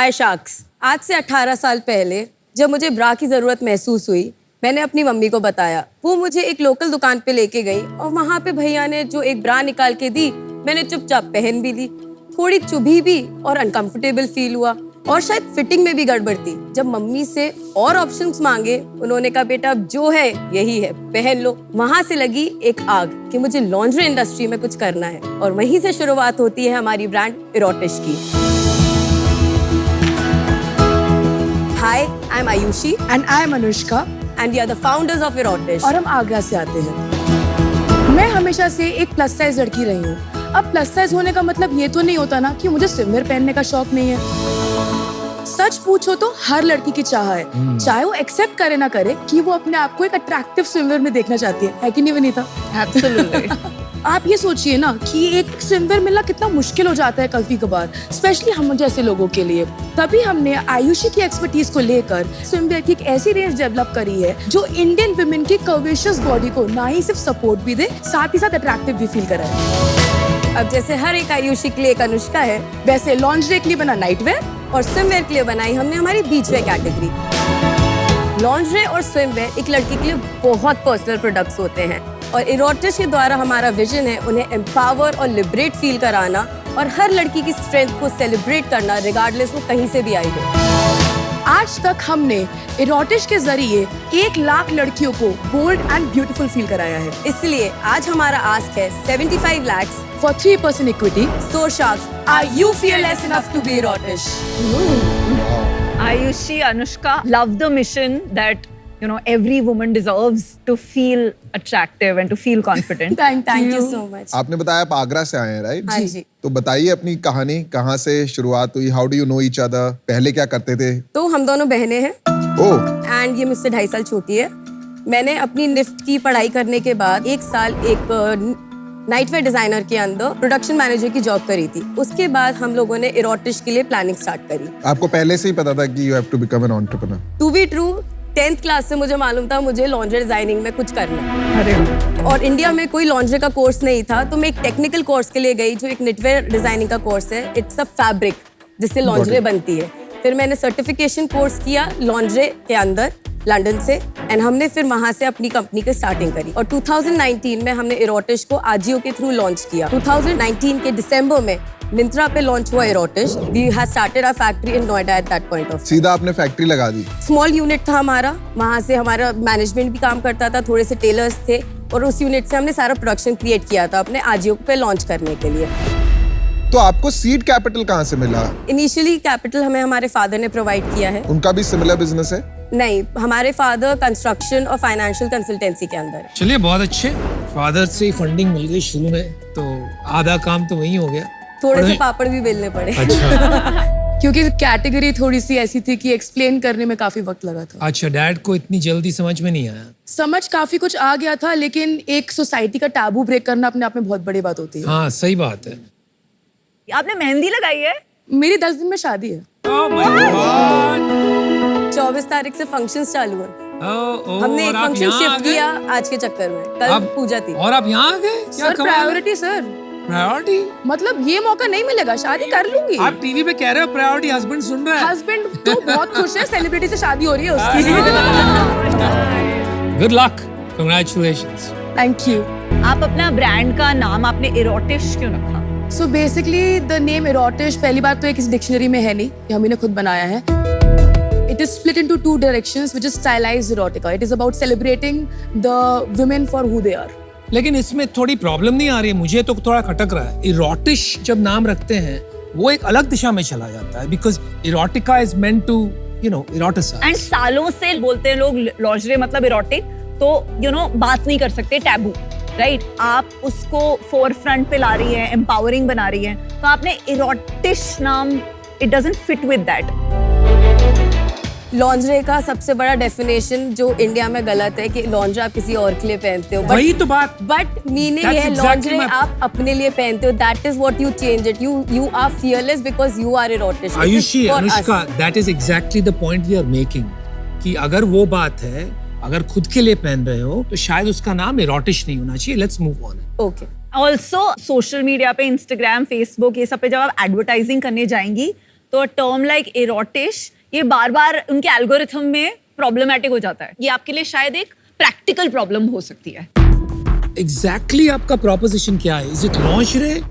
हाय sharks. आज से 18 साल पहले जब मुझे ब्रा की ज़रूरत महसूस हुई, मैंने अपनी मम्मी को बताया। वो मुझे एक लोकल दुकान पे लेके गई और वहाँ पे भैया ने जो एक ब्रा निकाल के दी, मैंने चुपचाप पहन भी ली। थोड़ी चुभी भी और अनकंफर्टेबल फील हुआ और शायद फिटिंग में भी गड़बड़ थी। जब मम्मी से और ऑप्शंस मांगे, उन्होंने कहा बेटा अब जो है यही है, पहन लो। वहाँ से लगी एक आग कि मुझे लॉन्ड्री इंडस्ट्री में कुछ करना है और वहीं से शुरुआत होती है हमारी ब्रांड इरोटिश की। Hi, I'm Ayushi and I'm Anushka and we are the founders of Erotish। और हम आगरा से आते हैं। मैं हमेशा से एक प्लस साइज लड़की रही हूँ। अब प्लस साइज होने का मतलब ये तो नहीं होता ना कि मुझे स्विमवेयर पहनने का शौक नहीं है। सच पूछो तो हर लड़की की चाह है, चाहे वो एक्सेप्ट करे ना करे, कि वो अपने आप को एक अट्रैक्टिव स्विमवेयर में देखना चाहती है कि नहीं विनीता? Absolutely। आप ये सोचिए ना कि एक स्विमवेयर मिलना कितना मुश्किल हो जाता है कभी कभार, स्पेशली हम जैसे लोगों के लिए। तभी हमने आयुषी की एक्सपर्टीज को लेकर स्विमवेयर की एक ऐसी रेंज डेवलप करी है जो इंडियन वुमेन की कर्वेशियस बॉडी को ना ही सिर्फ सपोर्ट भी दे, साथ ही साथ अट्रैक्टिव भी फील कराए। अब जैसे हर एक आयुषी के लिए एक अनुष्का है, वैसे लॉन्जरी के लिए बना नाइटवेयर और स्विमवेयर के लिए बनाई हमने हमारी बीचवेयर कैटेगरी। लॉन्जरी और स्विमवेयर एक लड़की के लिए बहुत पर्सनल प्रोडक्ट्स होते हैं और इरोटिश के द्वारा हमारा विजन है उन्हें एम्पावर और लिबरेट फील कराना और हर लड़की की स्ट्रेंथ को सेलिब्रेट करना, रिगार्डलेस वो कहीं से भी आई हो। आज तक हमने इरोटिश के जरिए 1 लाख लड़कियों को बोल्ड एंड ब्यूटीफुल फील कराया है। इसलिए आज हमारा आस्क है 75 lakhs for 3% equity. So sharks, are you fearless enough to be erotish? Ayushi, Anushka, love the mission that every woman deserves to feel attractive and to feel confident. Thank you so much. आपने बताया आप आगरा से आए हैं, right? हाँ जी। तो बताइए अपनी कहानी, कहाँ से शुरुआत हुई? How do you know each other? पहले क्या करते थे? तो हम दोनों बहनें हैं ओह एंड ये मुझसे 2.5 साल छोटी है। मैंने अपनी निफ्ट की पढ़ाई करने के बाद 1 साल एक नाइटवेयर डिजाइनर के अंदर प्रोडक्शन मैनेजर की जॉब करी थी। उसके बाद हम लोगों ने इरोटिश के लिए प्लानिंग स्टार्ट करी। आपको पहले से ही पता था कि you have to become an entrepreneur? To be true, 10th class से मुझे मालूम था मुझे लॉन्ड्री डिजाइनिंग में कुछ करना है। अरे और इंडिया में कोई लॉन्ड्री का कोर्स नहीं था, तो मैं एक टेक्निकल कोर्स के लिए गई जो एक निटवेयर डिजाइनिंग का कोर्स है। इट्स अ फैब्रिक जिससे लॉन्ड्री बनती है। फिर मैंने सर्टिफिकेशन कोर्स किया लॉन्ड्री के अंदर लंदन से एंड हमने फिर वहां से अपनी कंपनी की स्टार्टिंग करी और 2019 में हमने इरोटिश को आजियो के थ्रू लॉन्च किया। 2019 के दिसंबर में मिंत्रा पे लॉन्च हुआ Erotish. We have started our factory in Noida at that point of. सीधा आपने फैक्ट्री लगा दी? स्मॉल यूनिट था हमारा, वहाँ से हमारा मैनेजमेंट भी काम करता था, थोड़े से टेलर्स थे और उस यूनिट से हमने सारा प्रोडक्शन क्रिएट किया था अपने आजियो पे लॉन्च करने के लिए। तो आपको सीड कैपिटल कहाँ से मिला? इनिशियली कैपिटल हमें हमारे फादर ने प्रोवाइड किया है। उनका भी सिमिलर बिजनेस है? नहीं, हमारे फादर कंस्ट्रक्शन और फाइनेंशियल कंसल्टेंसी के अंदर। चलिए बहुत अच्छे, फादर से फंडिंग मिल गई शुरू में, तो आधा काम तो वही हो गया। थोड़े से पापड़ भी बेलने पड़े। अच्छा। क्योंकि कैटेगरी थोड़ी सी ऐसी थी कि एक्सप्लेन करने में काफी वक्त लगा था। अच्छा, डैड को इतनी जल्दी समझ में नहीं आया? समझ काफी कुछ आ गया था, लेकिन एक सोसाइटी का टैबू ब्रेक करना अपने आप में बहुत बड़ी बात होती है। हाँ सही बात है। आपने मेहंदी लगाई है? मेरी 10 दिन में शादी है। 24 तारीख से फंक्शंस चालू है। हमने एक फंक्शन शिफ्ट किया आज के चक्कर में। कल पूजा थी। और आप यहाँ आ गए? Sir priority sir. प्रायोरिटी? मतलब ये मौका नहीं मिलेगा, शादी कर लूंगी। आप टीवी पे कह रहे हो प्रायोरिटी, हस्बैंड सुन रहा है? हस्बैंड तो बहुत खुश है, सेलिब्रिटी से शादी हो रही है उसकी। Good luck, congratulations. Thank you. आप अपना ब्रांड का नाम आपने इरोटिश क्यों रखा? So basically the name erotish पहली बात तो एक किसी डिक्शनरी में है नहीं, ये हमने खुद बनाया है। It is split into 2 directions, which is stylized erotica. It is about celebrating the women for who they are. लेकिन इसमें थोड़ी प्रॉब्लम नहीं आ रही है? मुझे तो थोड़ा खटक रहा है। इरोटिश जब नाम रखते हैं वो एक अलग दिशा में चला जाता है, because erotica is meant to eroticise. And सालों से बोलते हैं लोग लॉन्जरी मतलब इरोटिक, तो बात नहीं कर सकते, टैबू, राइट? आप उसको फोर फ्रंट पे ला रही है, एम्पावरिंग बना रही है, तो आपने इरोटिश नाम, it doesn't fit with that. Lingerie का सबसे बड़ा डेफिनेशन जो इंडिया में गलत है कि लॉन्जरे आप किसी और के लिए पहनते हो, वही तो बात। बट मीनिंग है लॉन्जरे आप अपने लिए पहनते हो। That is what you change it. You are fearless because you are Erotish. Aayushi, Anushka, that is exactly the point we are making, कि अगर वो बात है, अगर खुद के लिए पहन रहे हो तो शायद उसका नाम इरोटिश नहीं होना चाहिए। Let's move on. Okay. Also social media पे, इंस्टाग्राम, फेसबुक, ये सब पे जब आप एडवर्टाइजिंग करने जाएंगी तो टर्म लाइक इरोटिश ये बार बार उनके एल्गोरिथम में प्रॉब्लमेटिक हो जाता है। ये आपके लिए शायद एक प्रैक्टिकल प्रॉब्लम हो सकती है। Exactly आपका proposition क्या है? Is it lingerie?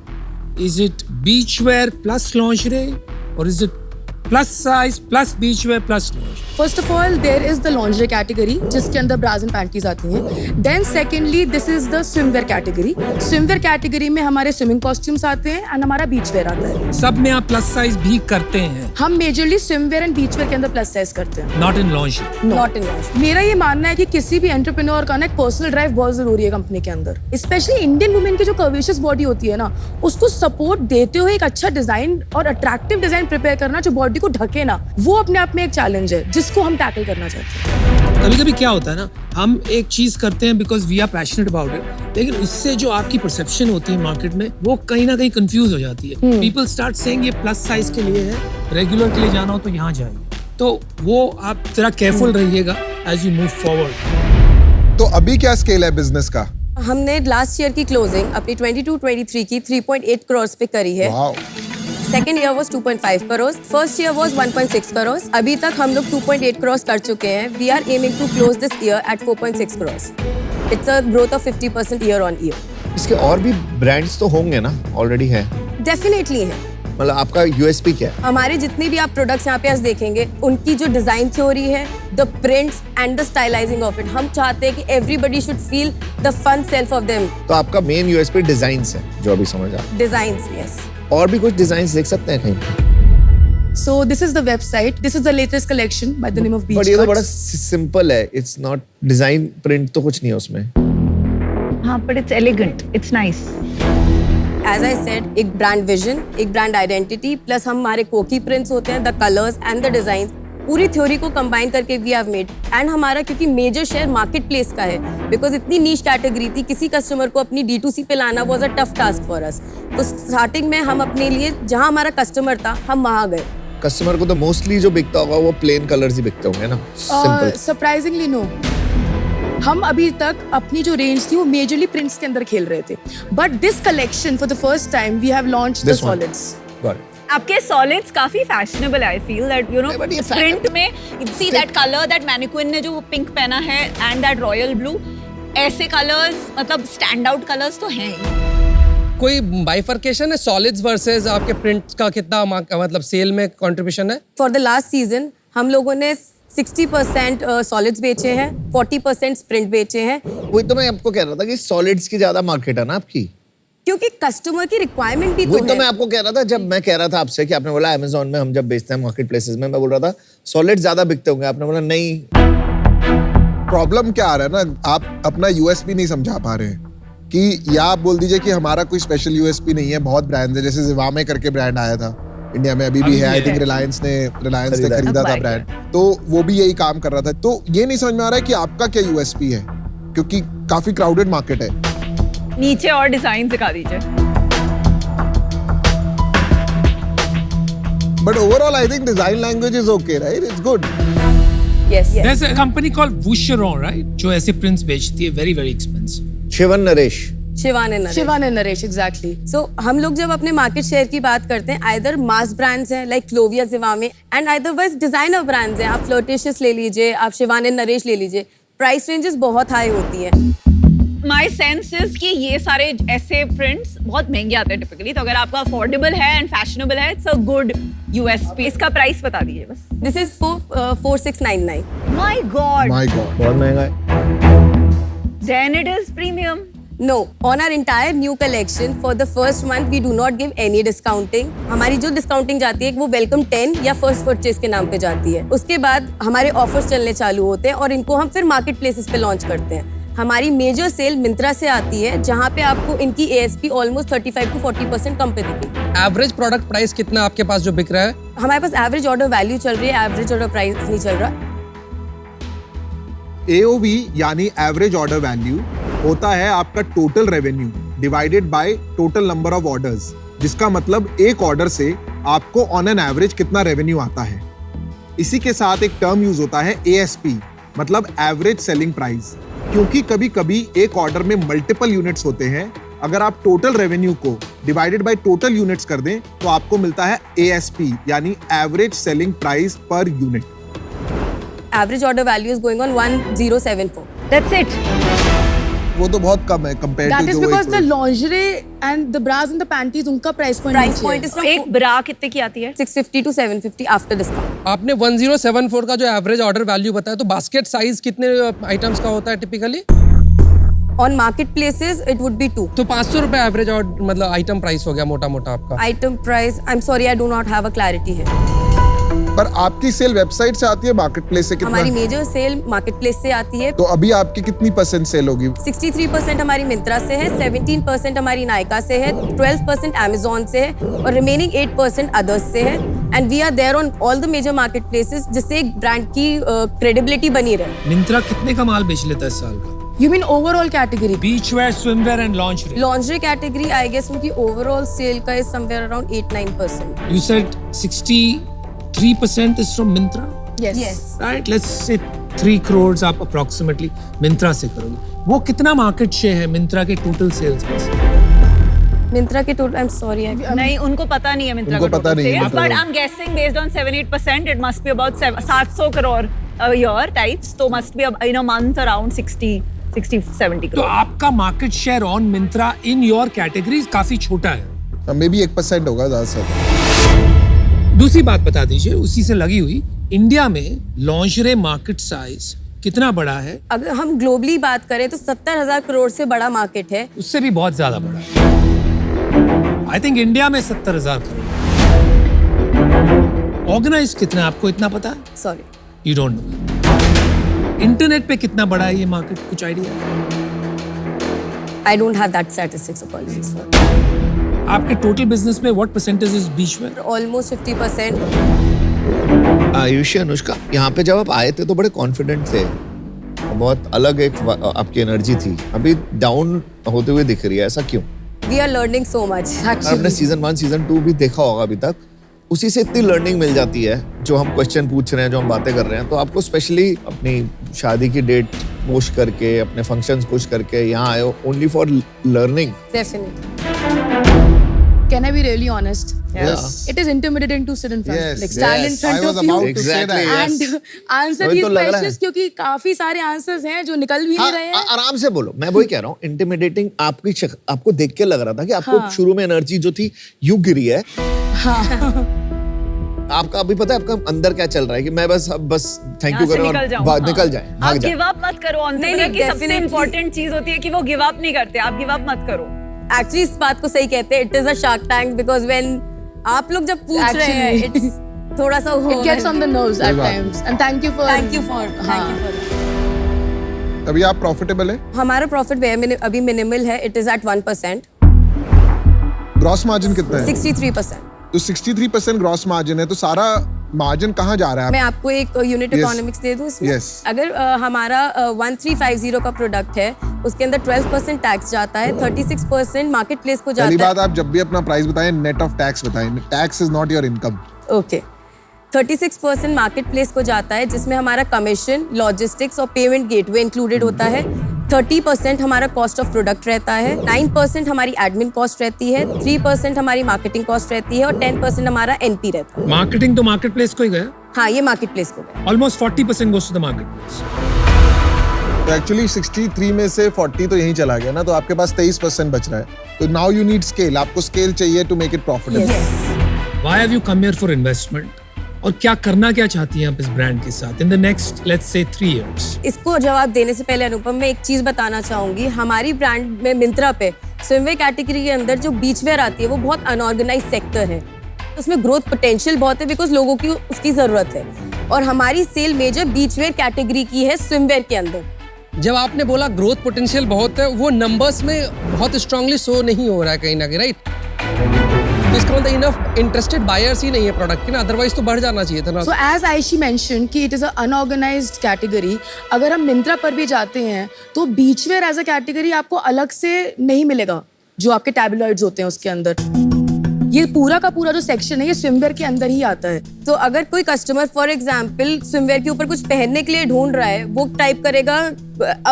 Is it beachwear plus lingerie? Or is it plus size plus beachwear plus lingerie? First of all there is the lingerie category जिसके अंदर ब्राज एंड पैंटीज आती हैं। Then secondly this is the swimwear category. Swimwear category में हमारे swimming costumes आते हैं and हमारा बीच where आता है। सब में आप प्लस साइज भी करते हैं, हम majorly swimwear and beach wear के अंदर प्लस साइज करते हैं। Not in lingerie. Not in मेरा ये मानना है कि किसी भी एंटरप्रेन्योर का ना एक पर्सनल ड्राइव बहुत जरूरी है कंपनी के अंदर। स्पेशली इंडियन वुमेन की जो कर्वेशियस बॉडी होती है ना, उसको सपोर्ट देते हुए एक अच्छा डिजाइन और अट्रैक्टिव डिजाइन प्रिपेयर करना जो बॉडी को ढके ना, वो अपने आप में एक चैलेंज है जिसको हम टैकल करना चाहते हैं। कभी कभी क्या होता है ना, हम एक चीज करते हैं because we are passionate about it, लेकिन उससे जो आपकी परसेप्शन होती है मार्केट में वो कहीं ना कहीं कंफ्यूज हो जाती है। पीपल स्टार्ट सेइंग ये प्लस साइज के लिए है, रेगुलर के लिए जाना हो तो यहाँ जाइए। तो वो आप जरा केयरफुल रहिएगा एज यू मूव फॉरवर्ड। तो अभी क्या स्केल है बिजनेस का? हमने लास्ट ईयर की क्लोजिंग अपनी 22-23 की 3.8 करोड़ पे करी है। Wow. Second year was 2.5 crore, first year was 1.6 crore. अभी तक हम लोग 2.8 करोड़ कर चुके हैं। We are aiming to close this year eight 4.6 crore. It's a growth of 50% year on year. इसके और भी ब्रांड्स तो होंगे ना, ऑलरेडी है? डेफिनेटली है। मतलब आपका यूएसपी क्या है? हमारे जितने भी आप प्रोडक्ट्स यहाँ पे आज देखेंगे, उनकी जो डिजाइन थ्योरी है, the prints and the stylising of it, हम चाहते हैं कि everybody should feel the fun self of them. तो आपका मेन यूएसपी डिजाइन्स है जो अभी समझ आ। Designs, yes. और भी कुछ डिजाइन्स देख सकते हैं कहीं? So this is the website. This is the latest collection by the name of Beach but ये तो Cuts. बड़ा सिंपल है, इट्स नॉट डिजाइन, प्रिंट तो कुछ नहीं है उसमें। हाँ, but it's elegant, it's nice. As I said, एक ब्रांड विजन, एक ब्रांड आइडेंटिटी, प्लस हमारे कोकी प्रिंट्स होते हैं, the colours and the design, पूरी थ्योरी को कंबाइन करके वी हैव मेड। एंड हमारा क्योंकि मेजर शेयर मार्केट प्लेस का है, बिकॉज इतनी नीश कैटेगरी थी, किसी कस्टमर को अपनी D2C पे लाना was a tough task for us. तो स्टार्टिंग में हम अपने लिए जहां हमारा कस्टमर था, हम वहां गए। कस्टमर को तो मोस्टली जो बिकता होगा वो प्लेन कलर्स ही बिकते होंगे ना? सिंपल। सरप्राइजिंगली नो, हम अभी तक अपनी जो रेंज थी वो मेजरली प्रिंट्स के अंदर खेल रहे थे, but this collection for the first time we have launched the This one. Solids. Got it. आपके सॉलिड्स काफी फैशनेबल है। I feel that you know but ये प्रिंट में see that colour, that mannequin ने जो पिंक पहना है and that royal blue, ऐसे कलर्स मतलब स्टैंड आउट कलर्स तो हैं ही। कोई बाइफर्केशन है सॉलिड्स वर्सेस आपके प्रिंट्स का? कितना मतलब सेल में कंट्रीब्यूशन है? फॉर द लास्ट सीजन हम लोगों ने 60% सॉलिड्स बेचे हैं, 40% प्रिंट बेचे हैं, वही तो मैं आपको कह रहा था कि सॉलिड्स की ज्यादा मार्केट है ना आपकी। क्योंकि कस्टमर की रिक्वायरमेंट भी वही तो तो है। मैं आपको कह रहा था, जब मैं कह रहा था आपसे कि आपने बोला अमेज़न में हम जब बेचते हैं मार्केट प्लेसेस में, मैं बोल रहा था सॉलिड ज्यादा बिकते होंगे, आपने बोला नहीं। प्रॉब्लम क्या आ रहा है ना, आप अपना यूएसपी नहीं समझा पा रहे हैं। कि या आप बोल दीजिए कि हमारा कोई स्पेशल यूएसपी नहीं है, बहुत ब्रांड्स है, जैसे जिवामे करके ब्रांड आया था इंडिया में, अभी भी है। आई थिंक रिलायंस ने खरीदा था ब्रांड, तो वो भी यही काम कर रहा था। तो ये नहीं समझ में आ रहा है कि आपका क्या यूएसपी है, क्योंकि काफी क्राउडेड मार्केट है। नीचे और डिजाइन दिखा दीजिए। But overall I think design language is okay, right? It's good. Yes, yes. There's a company called Boucheron, right? जो ऐसे prints बेचती है, very very expensive. Shivan Naresh. Shivan and Naresh. Shivan and Naresh, exactly. So हम लोग जब अपने मार्केट शेयर की बात करते हैं, आइदर मास ब्रांड्स हैं like Clovia, Zivame, and otherwise designer brands हैं। आप फ्लर्टिशियस ले लीजिए, आप शिवान एंड नरेश ले लीजिए, प्राइस रेंजेस बहुत हाई होती हैं। माय सेंस इज कि ये सारे ऐसे प्रिंट्स बहुत महंगे आते हैं टिपिकली, तो अगर आपका अफोर्डेबल है एंड फैशनेबल है, इट्स अ गुड यूएसपी। इसका प्राइस बता दीजिए बस। This is for 4699। My god, my god, बहुत महंगा है। Then it is premium. No, on our entire new collection, for the first month, we do not give any discounting. हमारी जो discounting जाती है वो वेलकम 10 या फर्स्ट परचेज के नाम पे जाती है। उसके बाद हमारे ऑफर्स चलने चालू होते हैं और इनको हम फिर मार्केट प्लेसेस पे लॉन्च करते हैं। हमारी मेजर सेल मिंत्रा से आती है, जहाँ पे आपको इनकी ASP ऑलमोस्ट 35 to 40% कम पे दिखेगी। एवरेज प्रोडक्ट प्राइस कितना आपके पास जो बिक रहा है? हमारे पास एवरेज ऑर्डर वैल्यू चल रही है, एवरेज ऑर्डर प्राइस नहीं चल रहा। AOV यानी एवरेज ऑर्डर वैल्यू होता है आपका total revenue divided by total number of orders, जिसका मतलब एक ऑर्डर से आपको ऑन एन एवरेज कितना रेवेन्यू आता है। इसी के साथ एक टर्म यूज होता है ASP, मतलब एवरेज सेलिंग प्राइस, क्योंकि कभी कभी एक ऑर्डर में मल्टीपल यूनिट्स होते हैं अगर आप टोटल रेवेन्यू को डिवाइडेड बाय टोटल यूनिट्स कर दें तो आपको मिलता है ASP यानी average selling price per unit. Average order value is going on 1074. That's it. वो तो बहुत कम है कंपेयर That टू is जो because the lingerie and the bras and the panties उनका price point Price नीचे point है. is from एक ब्रा कितने की आती है? 650 to 750 after discount. आपने 1074 का जो एवरेज ऑर्डर वैल्यू बताया, तो बास्केट साइज कितने आइटम्स का होता है typically? On marketplaces, it would be 2. तो 500 रुपए एवरेज मतलब आइटम प्राइस हो गया मोटा मोटा आपका। Item price, I'm sorry, I do not have a clarity here. पर आपकी सेल वेबसाइट से आती है मार्केट प्लेस से कितना? हमारी मेजर सेल मार्केटप्लेस से आती है। तो अभी आपकी कितनी % सेल होगी? 63% हमारी मिंत्रा से है, 17% हमारी नायका से है, 12% Amazon से है और रिमेनिंग 8% अदर्स से है। And we are there on all the major market places, जिससे एक ब्रांड की क्रेडिबिलिटी बनी रहे। मिंत्रा कितने का माल बेच लेता है इस साल का? You mean overall category? Beach wear, swimwear and lingerie. Lingerie category I guess उनकी ओवरऑल सेल का is somewhere around 8-9%। You said 63% is from Myntra, Yes. right? Let's say 3 crores आप approximately Myntra से करोगे। वो कितना मार्केट शेयर है Myntra के total sales में से? मिंत्रा के टोटल, आई एम सॉरी, नहीं, उनको पता नहीं है मिंत्रा उनको पता नहीं है but I am guessing based on 7-8%, it must be about 700 crore a year types, तो must be in a month around 60-70 तो crore. आपका market share on Myntra in your categories काफी छोटा है। मे बी 1% होगा ज्यादा से ज्यादा। दूसरी बात बता दीजिए उसी से लगी हुई, इंडिया में लॉन्जरे मार्केट साइज कितना बड़ा है? अगर हम ग्लोबली बात करें तो 70,000 करोड़ से बड़ा मार्केट है। उससे भी बहुत ज्यादा बड़ा है। आई थिंक इंडिया में 70,000 करोड़। ऑर्गेनाइज कितना, आपको इतना पता है? Sorry, you don't know. Internet पे कितना बड़ा है ये मार्केट, कुछ आइडिया? I don't have that statistics, apologies for. आपके टोटल बिजनेस में what percentage is beach wear? Almost 50%। Ayushi, Anushka, यहाँ पे जब आप आए थे तो बड़े कॉन्फिडेंट थे, बहुत अलग एक आपकी एनर्जी थी। अभी डाउन होते हुए दिख रही है, ऐसा क्यों? We are learning so much. आपने सीजन 1 सीजन 2 भी देखा होगा अभी तक, उसी से इतनी लर्निंग मिल जाती है। जो हम क्वेश्चन पूछ रहे हैं, जो हम बातें कर रहे हैं, तो आपको स्पेशली अपनी शादी की डेट पुश करके, अपने फंक्शंस पुश करके यहाँ आए हो only for learning. Definitely. Can I be really honest? Yes. It is intimidating to sit in front, Yes, like stand in yes. front I was of you about to say that. Exactly, and answer वही these तो लग रहा है। questions, क्योंकि काफी सारे answers हैं जो निकल भी नहीं रहे हैं। आराम से बोलो, मैं वही कह रहा हूँ। इंटिमिडेटिंग आपको देख के लग रहा था कि आपको शुरू में एनर्जी जो थी यूं गिरी है। आपका अभी पता है आपका अंदर क्या चल रहा है कि मैं बस थैंक यू करूँ और निकल जाए, आप भाग जाए। गिव अप मत करो। नहीं, की सबसे definitely। इम्पोर्टेंट चीज होती है कि वो गिव अप नहीं करते। आप गिव अप मत करो। एक्चुअली इस बात को सही कहते हैं, it is a shark tank, because when आप लोग जब पूछ रहे हैं, Actually। इट्स थोड़ा सा It gets on the nerves at times, and thank you for thank you for अभी आप प्रॉफिटेबल है? हमारा प्रॉफिट अभी मिनिमल है, it is at 1%। Gross margin कितना है? 63%। तो 63% ग्रॉस मार्जिन है, तो सारा मार्जिन कहाँ जा रहा है? मैं आपको एक यूनिट Yes. इकोनॉमिक्स दे दूं इसमें। Yes. अगर हमारा 1350 का प्रोडक्ट है, उसके अंदर 12% टैक्स जाता है, 36% मार्केट प्लेस को पहली जाता बात, आप जब भी अपना प्राइस बताएं नेट ऑफ टैक्स बताएं। Tax is not your income. है। ओके, 36% मार्केट प्लेस को जाता है, जिसमें हमारा कमीशन, लॉजिस्टिक्स और पेमेंट गेटवे इंक्लूडेड होता है। 30% हमारा कॉस्ट ऑफ प्रोडक्ट रहता है, 9% हमारी एडमिन कॉस्ट रहती है, 3% हमारी मार्केटिंग कॉस्ट रहती है और 10% हमारा एनपी रहता है। मार्केटिंग तो मार्केट प्लेस को ही गया। हाँ, ये मार्केट प्लेस को गया। Almost 40% goes to the market place. तो एक्चुअली 63 में से 40 तो यहीं चला गया ना, तो आपके पास 23% बच रहा है। तो नाउ यू नीड स्केल, आपको स्केल चाहिए to make it profitable. Why have you come here for investment? और क्या करना क्या चाहती हैं आप इस ब्रांड के साथ in the next let's say 3 years? इसको जवाब देने से पहले अनुपम, मैं एक चीज बताना चाहूंगी। हमारी ब्रांड में मिंत्रा पे स्विमवेयर कैटेगरी के अंदर जो बीचवेयर आती है वो बहुत अनऑर्गेनाइज सेक्टर है। उसमें ग्रोथ पोटेंशियल बहुत है, बिकॉज लोगों की उसकी जरूरत है। और हमारी सेल मेजर बीचवेयर कैटेगरी की है स्विमवेयर के अंदर। जब आपने बोला ग्रोथ पोटेंशियल बहुत है, वो नंबर्स में बहुत स्ट्रांगली शो नहीं हो रहा है कहीं ना कहीं, राइट? तो इसका मतलब इनफ इंटरेस्टेड बायर्स ही नहीं है प्रोडक्ट के ना, अदरवाइज तो बढ़ जाना चाहिए था ना। So as Aishi mentioned कि it is a unorganized category, अगर हम मिंत्रा पर भी जाते हैं तो बीचवेयर एज अ कैटेगरी आपको अलग से नहीं मिलेगा, जो आपके टैबलॉइड्स होते हैं उसके अंदर। ये पूरा का पूरा जो सेक्शन है ये स्विमवेयर के अंदर ही आता है। तो अगर कोई कस्टमर फॉर एग्जाम्पल स्विमवेयर के ऊपर कुछ पहनने के लिए ढूंढ रहा है, वो टाइप करेगा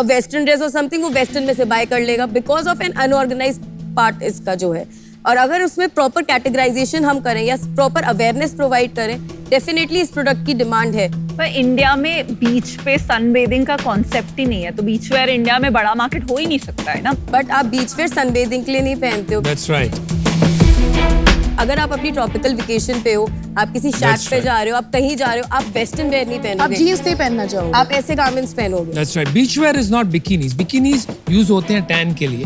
वेस्टर्न ड्रेस और समथिंग, वो वेस्टर्न में से बाय कर लेगा because of an unorganised part इसका जो है, और अगर उसमें प्रॉपर कैटेगराइजेशन हम करें या प्रॉपर अवेयरनेस प्रोवाइड करें, डेफिनेटली इस प्रोडक्ट की डिमांड है। पर इंडिया में बीच पे सनबेदिंग का कॉन्सेप्ट ही नहीं है, तो बीच वेयर इंडिया में बड़ा मार्केट हो ही नहीं सकता है ना। बट आप बीच वेयर सनबेदिंग के लिए नहीं पहनते हो। That's right. अगर आप अपनी ट्रॉपिकल वेकेशन पे हो, आप किसी शैक That's पे right. जा रहे हो, आप कहीं जा रहे हो, आप वेस्टर्न वेयर नहीं आप पहनोगे, जीन्स नहीं पहनना चाहोगे। आप ऐसे garments पहनोगे। That's right. Beachwear is not bikinis. Bikinis use होते हैं tan के लिए.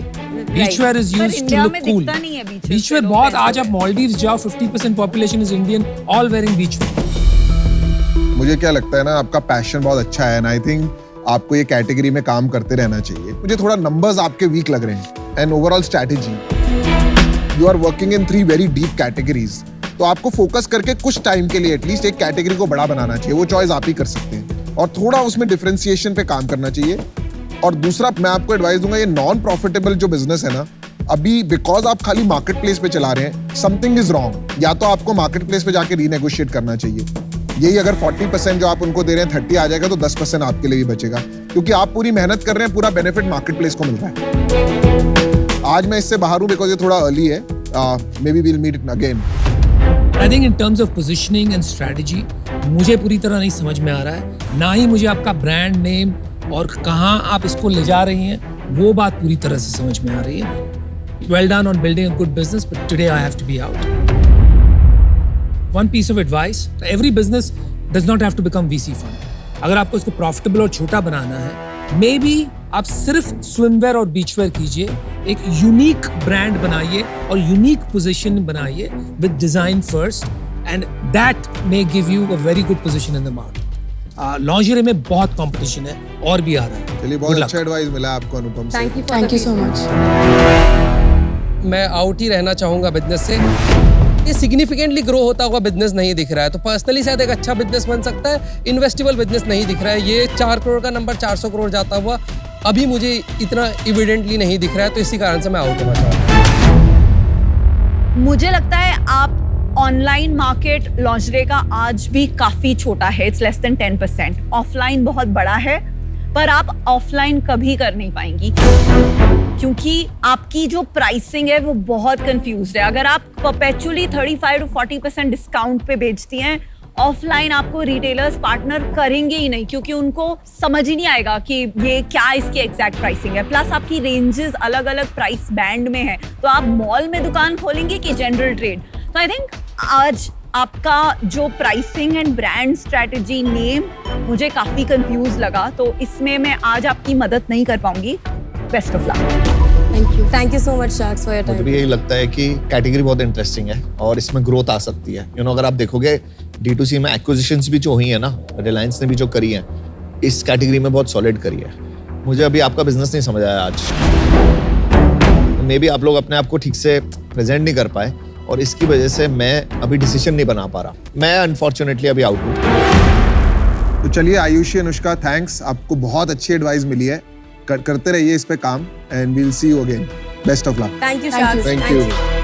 Beachwear is पर used to इंडिया look में cool. दिखता नहीं है beachwear Beachwear पे लोग बहुत, पहनते आज आप Maldives जाओ, 50% population is Indian, all wearing beachwear. मुझे क्या लगता है ना, आपका पैशन बहुत अच्छा है, एंड आई थिंक आपको ये कैटेगरी में काम करते रहना चाहिए। मुझे थोड़ा नंबर्स आपके वीक लग रहे हैं, and overall strategy, you are working in 3 very deep categories, तो आपको फोकस करके कुछ टाइम के लिए एटलीस्ट एक कैटेगरी को बड़ा बनाना चाहिए। वो चॉइस आप ही कर सकते हैं, और थोड़ा उसमें डिफरेंशिएशन पे काम करना चाहिए। और दूसरा, मैं आपको एडवाइस दूंगा, ये नॉन प्रॉफिटेबल जो बिजनेस है ना, अभी बिकॉज आप खाली मार्केट प्लेस पे चला रहे हैं, समथिंग इज रॉन्ग। या तो आपको मार्केट प्लेस पे जाके रीनेगोशिएट करना चाहिए। यही अगर 40% जो आप उनको दे रहे हैं 30 आ जाएगा, तो 10% आपके लिए भी बचेगा, क्योंकि आप पूरी मेहनत कर रहे हैं, पूरा बेनिफिट मार्केट प्लेस को मिल रहा है। आज मैं इससे बाहर हूँ बिकॉज ये थोड़ा अर्ली है, maybe we'll meet again. I think in terms of positioning and strategy, मुझे पूरी तरह नहीं समझ में आ रहा है, ना ही मुझे आपका ब्रांड नेम और कहाँ आप इसको ले जा रही हैं, वो बात पूरी तरह से समझ में आ रही है। Well done on building a good business, but today I have to be out. One piece of advice: every business does not have to become VC fund. अगर आपको इसको प्रॉफिटेबल और छोटा बनाना है, मे बी आप सिर्फ स्विमवेयर और beachwear कीजिए, एक यूनिक ब्रांड बनाइए और यूनिक पोजीशन बनाइए with design first, and that may give you a very good position in the market. Lingerie में बहुत कंपटीशन है और भी आ रहा है। चलिए, बहुत अच्छा एडवाइस मिला आपको अनुपम से। Thank you so much. मैं आउट ही रहना चाहूँगा बिजनेस से। ये सिग्निफिकेंटली ग्रो होता हुआ बिजनेस नहीं दिख रहा है, तो पर्सनली शायद एक अच्छा बिजनेस बन सकता है। इन्वेस्टेबल बिजनेस नहीं दिख रहा है। ये 4 करोड़ का नंबर 400 करोड़ जाता हुआ अभी मुझे इतना इविडेंटली नहीं दिख रहा है, तो इसी कारण से मैं आउट होना चाहता हूँ। मुझे लगता है आप ऑनलाइन मार्केट लॉन्जरे का आज भी काफी छोटा है, इट्स लेस देन 10%। ऑफलाइन बहुत बड़ा है, पर आप ऑफलाइन कभी कर नहीं पाएंगी, क्योंकि आपकी जो प्राइसिंग है वो बहुत कंफ्यूज्ड है। अगर आप परपेचुअली 35 to 40% डिस्काउंट पे बेचती हैं, ऑफलाइन आपको रिटेलर्स पार्टनर करेंगे ही नहीं, क्योंकि उनको समझ ही नहीं आएगा कि ये क्या इसकी एग्जैक्ट प्राइसिंग है। प्लस आपकी रेंजेस अलग अलग प्राइस बैंड में है, तो आप मॉल में दुकान खोलेंगे कि जनरल ट्रेड। तो आई थिंक आज आपका जो pricing and brand strategy name मुझे काफी कंफ्यूज लगा, तो इसमें मैं आज आपकी मदद नहीं कर पाऊंगी। Best of luck. Thank you so much sharks for your मुझे टाइम। भी यही लगता है कि कैटेगरी बहुत इंटरेस्टिंग है और इसमें ग्रोथ आ सकती है। अगर आप देखोगे D2C में एक्विजिशंस भी जो हुई है ना, रिलायंस ने भी जो करी है, इस कैटेगरी में बहुत सॉलिड करी है। मुझे अभी आपका बिजनेस नहीं समझ आया आज। मे बी आप लोग अपने आप को ठीक से प्रेजेंट नहीं कर पाए, और इसकी वजह से मैं अभी डिसीजन नहीं बना पा रहा। मैं अनफॉर्चुनेटली अभी आउट हूँ। तो चलिए आयुषी, अनुष्का, थैंक्स, आपको बहुत अच्छी एडवाइस मिली है। करते रहिए इस पे काम, and we'll see you again. Best of luck. Thank you sharks. Thank you.